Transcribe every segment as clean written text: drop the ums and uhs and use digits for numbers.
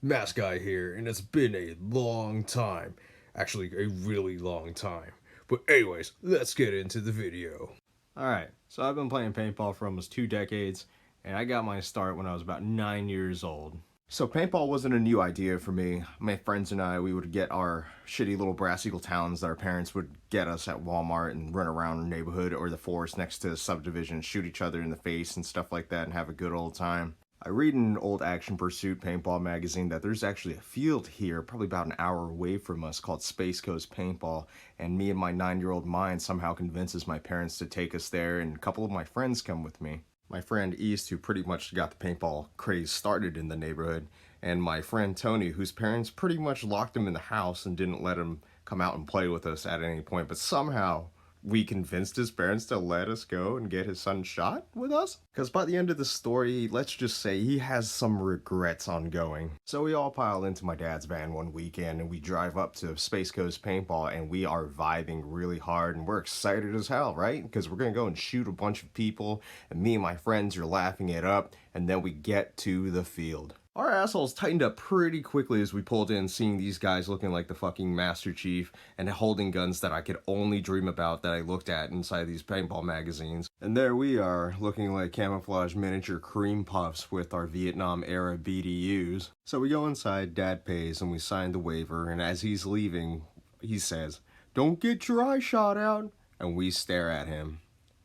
Mask Guy here, and it's been a long time. Actually, a really long time. But anyways, let's get into the video. Alright, so I've been playing paintball for almost 2 decades, and I got my start when I was about 9 years old. So paintball wasn't a new idea for me. My friends and I, we would get our shitty little brass eagle towns that our parents would get us at Walmart and run around the neighborhood or the forest next to the subdivision, shoot each other in the face and stuff like that and have a good old time. I read in an old Action Pursuit paintball magazine that there's actually a field here, probably about an hour away from us, called Space Coast Paintball, and me and my 9-year-old mind somehow convinces my parents to take us there, and a couple of my friends come with me. My friend East, who pretty much got the paintball craze started in the neighborhood, and my friend Tony, whose parents pretty much locked him in the house and didn't let him come out and play with us at any point, but somehow we convinced his parents to let us go and get his son shot with us? Because by the end of the story, let's just say he has some regrets on going. So we all pile into my dad's van one weekend and we drive up to Space Coast Paintball and we are vibing really hard and we're excited as hell, right? Because we're going to go and shoot a bunch of people and me and my friends are laughing it up, and then we get to the field. Our assholes tightened up pretty quickly as we pulled in, seeing these guys looking like the fucking Master Chief and holding guns that I could only dream about that I looked at inside these paintball magazines. And there we are, looking like camouflage miniature cream puffs with our Vietnam-era BDUs. So we go inside, Dad pays, and we sign the waiver, and as he's leaving, he says, "Don't get your eye shot out," and we stare at him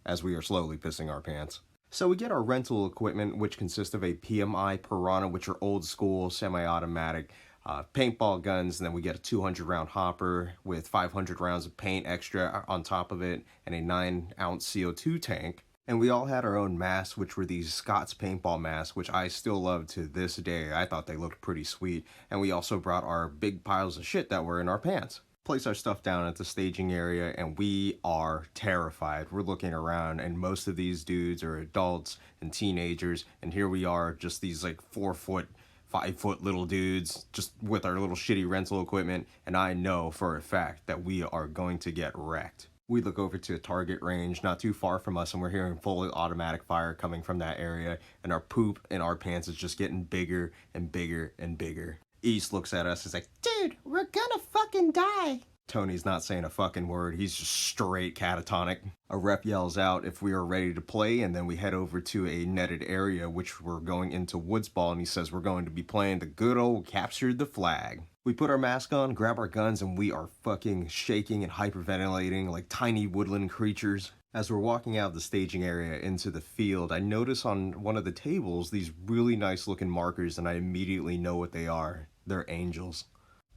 as we are slowly pissing our pants. So we get our rental equipment, which consists of a PMI Piranha, which are old school, semi-automatic, paintball guns, and then we get a 200-round hopper with 500 rounds of paint extra on top of it, and a 9-ounce CO2 tank. And we all had our own masks, which were these Scott's paintball masks, which I still love to this day. I thought they looked pretty sweet. And we also brought our big piles of shit that were in our pants. Place our stuff down at the staging area and we are terrified. We're looking around and most of these dudes are adults and teenagers, and here we are, just these like 4-foot, 5-foot little dudes just with our little shitty rental equipment, and I know for a fact that we are going to get wrecked. We look over to a target range not too far from us and we're hearing fully automatic fire coming from that area, and our poop in our pants is just getting bigger and bigger and bigger. East looks at us, is like, "Dude, we're gonna fucking die." Tony's not saying a fucking word, he's just straight catatonic. A rep yells out if we are ready to play, and then we head over to a netted area, which we're going into woods ball, and he says we're going to be playing the good old captured the flag. We put our mask on, grab our guns, and we are fucking shaking and hyperventilating like tiny woodland creatures. As we're walking out of the staging area into the field, I notice on one of the tables these really nice looking markers, and I immediately know what they are. They're angels.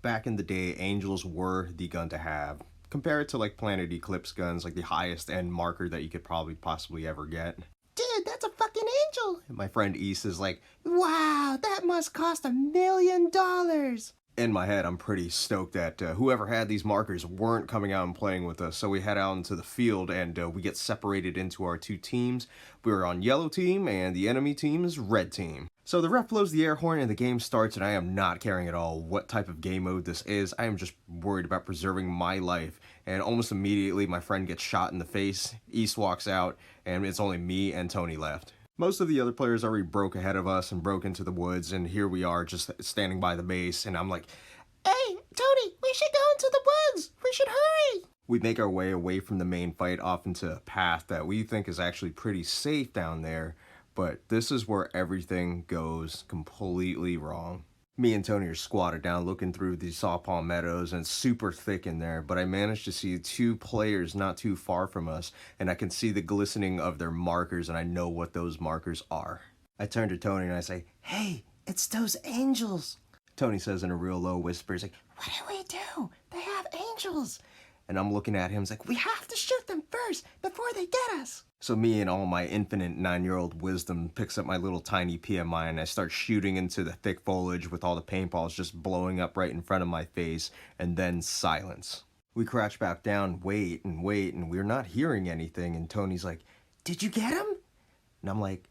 Back in the day, angels were the gun to have. Compare it to like Planet Eclipse guns, like the highest end marker that you could probably possibly ever get. "Dude, that's a fucking angel!" And my friend East is like, "Wow, that must cost $1 million. In my head, I'm pretty stoked that whoever had these markers weren't coming out and playing with us, so we head out into the field and we get separated into our two teams. We're on yellow team and the enemy team is red team. So the ref blows the air horn and the game starts, and I am not caring at all what type of game mode this is. I am just worried about preserving my life, and almost immediately my friend gets shot in the face. East walks out and it's only me and Tony left. Most of the other players already broke ahead of us and broke into the woods, and here we are just standing by the base, and I'm like, "Hey, Tony, we should go into the woods! We should hurry!" We make our way away from the main fight off into a path that we think is actually pretty safe down there, but this is where everything goes completely wrong. Me and Tony are squatted down looking through these saw meadows, and it's super thick in there, but I managed to see 2 players not too far from us, and I can see the glistening of their markers, and I know what those markers are. I turn to Tony and I say, "Hey, it's those angels." Tony says in a real low whisper, he's like, "What do we do? They have angels." And I'm looking at him, it's like, "We have to shoot them first before they get us." So me and all my infinite 9-year-old wisdom picks up my little tiny PMI and I start shooting into the thick foliage with all the paintballs just blowing up right in front of my face, and then silence. We crouch back down, wait, and we're not hearing anything, and Tony's like, "Did you get him?" And I'm like,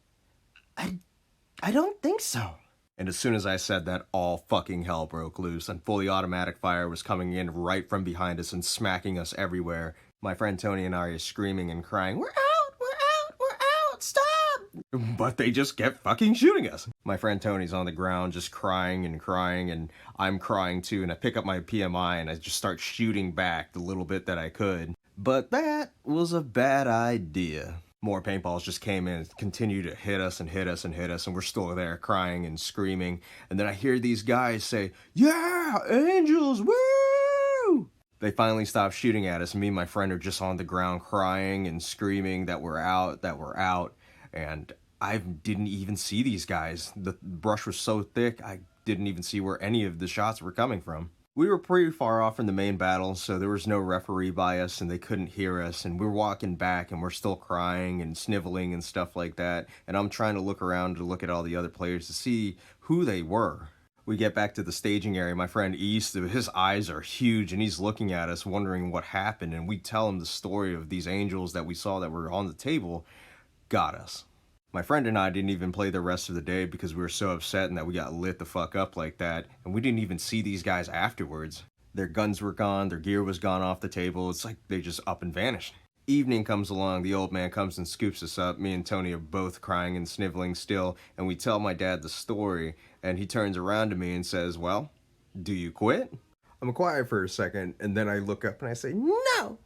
I don't think so. And as soon as I said that, all fucking hell broke loose, and fully automatic fire was coming in right from behind us and smacking us everywhere. My friend Tony and I are screaming and crying, "We're out! We're out! We're out! Stop!" but they just kept fucking shooting us. My friend Tony's on the ground just crying and crying, and I'm crying too, and I pick up my PMI and I just start shooting back the little bit that I could. But that was a bad idea. More paintballs just came in and continued to hit us and hit us and hit us, and we're still there crying and screaming. And then I hear these guys say, "Yeah, angels, woo!" They finally stopped shooting at us, and me and my friend are just on the ground crying and screaming that we're out, that we're out. And I didn't even see these guys. The brush was so thick, I didn't even see where any of the shots were coming from. We were pretty far off from the main battle, so there was no referee by us and they couldn't hear us, and we're walking back and we're still crying and sniveling and stuff like that, and I'm trying to look around to look at all the other players to see who they were. We get back to the staging area. My friend East, his eyes are huge and he's looking at us wondering what happened, and we tell him the story of these angels that we saw that were on the table got us. My friend and I didn't even play the rest of the day because we were so upset and that we got lit the fuck up like that, and we didn't even see these guys afterwards. Their guns were gone, their gear was gone off the table, it's like they just up and vanished. Evening comes along, the old man comes and scoops us up. Me and Tony are both crying and sniveling still, and we tell my dad the story, and he turns around to me and says, "Well, do you quit?" I'm quiet for a second, and then I look up and I say, "No!"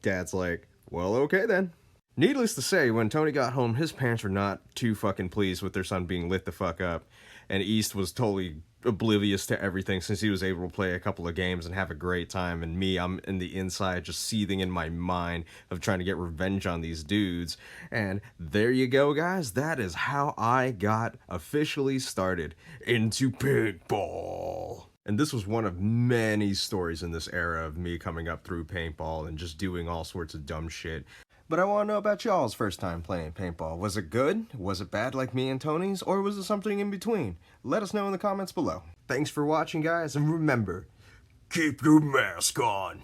Dad's like, "Well, okay then." Needless to say, when Tony got home, his parents were not too fucking pleased with their son being lit the fuck up. And East was totally oblivious to everything since he was able to play a couple of games and have a great time. And me, I'm in the inside just seething in my mind of trying to get revenge on these dudes. And there you go, guys. That is how I got officially started into paintball. And this was one of many stories in this era of me coming up through paintball and just doing all sorts of dumb shit. But I want to know about y'all's first time playing paintball. Was it good? Was it bad like me and Tony's? Or was it something in between? Let us know in the comments below. Thanks for watching, guys, and remember, keep your mask on.